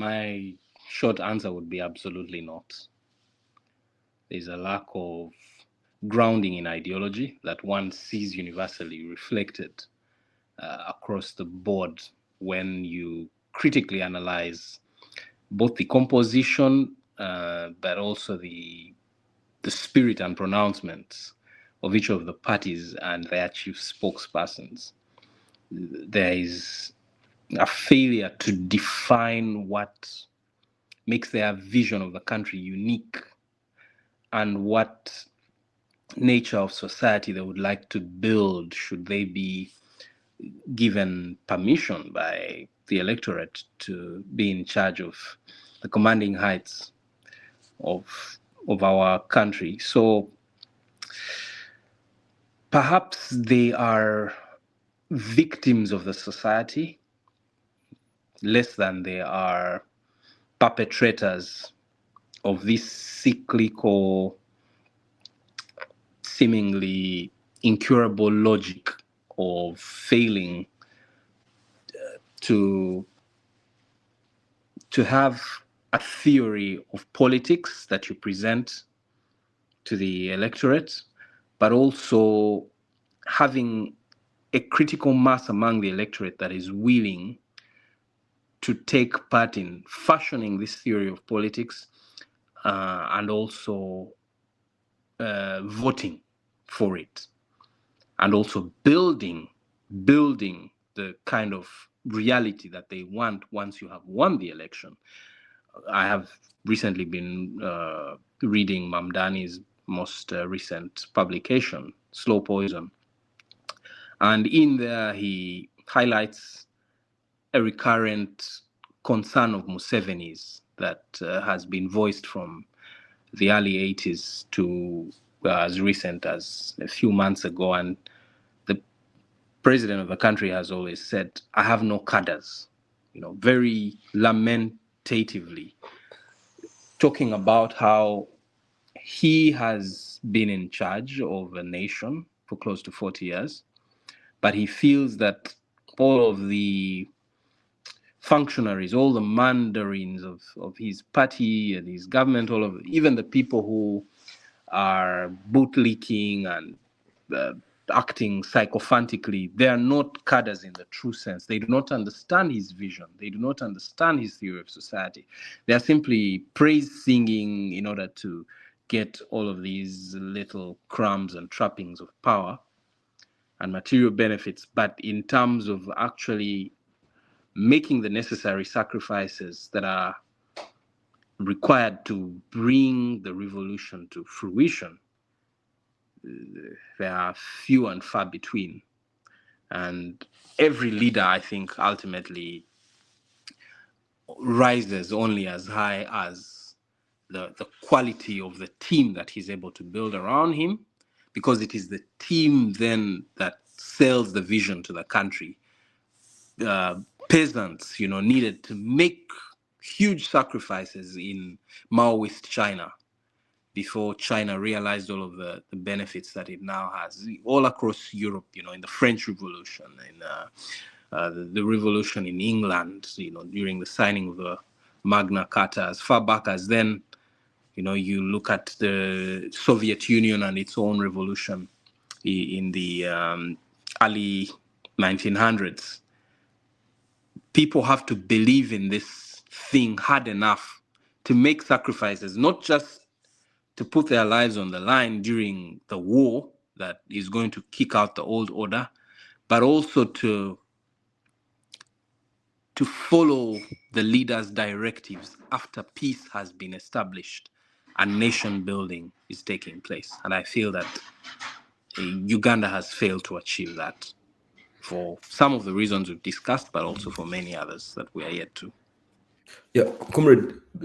My short answer would be absolutely not. There's a lack of grounding in ideology that one sees universally reflected across the board when you critically analyze both the composition but also the spirit and pronouncements of each of the parties and their chief spokespersons. There is a failure to define what makes their vision of the country unique and what nature of society they would like to build should they be given permission by the electorate to be in charge of the commanding heights of our country. So perhaps they are victims of the society less than they are perpetrators of this cyclical, seemingly incurable logic of failing to have a theory of politics that you present to the electorate, but also having a critical mass among the electorate that is willing to take part in fashioning this theory of politics and also voting for it, and also building the kind of reality that they want once you have won the election. I have recently been reading Mamdani's most recent publication, Slow Poison. And in there, he highlights a recurrent concern of Museveni's that has been voiced from the early 80s to as recent as a few months ago. And the president of the country has always said, I have no cadres, very lamentatively, talking about how he has been in charge of a nation for close to 40 years, but he feels that all of the functionaries, all the mandarins of his party and his government, all of even the people who are bootlicking and acting sycophantically, they are not cadres in the true sense. They do not understand his vision. They do not understand his theory of society. They are simply praise singing in order to get all of these little crumbs and trappings of power and material benefits. But in terms of actually making the necessary sacrifices that are required to bring the revolution to fruition, there are few and far between. And every leader, I think, ultimately rises only as high as the quality of the team that he's able to build around him, because it is the team then that sells the vision to the country. Peasants, needed to make huge sacrifices in Maoist China before China realized all of the benefits that it now has all across Europe, in the French Revolution, in the revolution in England, during the signing of the Magna Carta, as far back as then, you look at the Soviet Union and its own revolution in the early 1900s. People have to believe in this thing hard enough to make sacrifices, not just to put their lives on the line during the war that is going to kick out the old order, but also to follow the leader's directives after peace has been established and nation building is taking place. And I feel that Uganda has failed to achieve that for some of the reasons we've discussed, but also for many others that we are yet to. Yeah, comrade,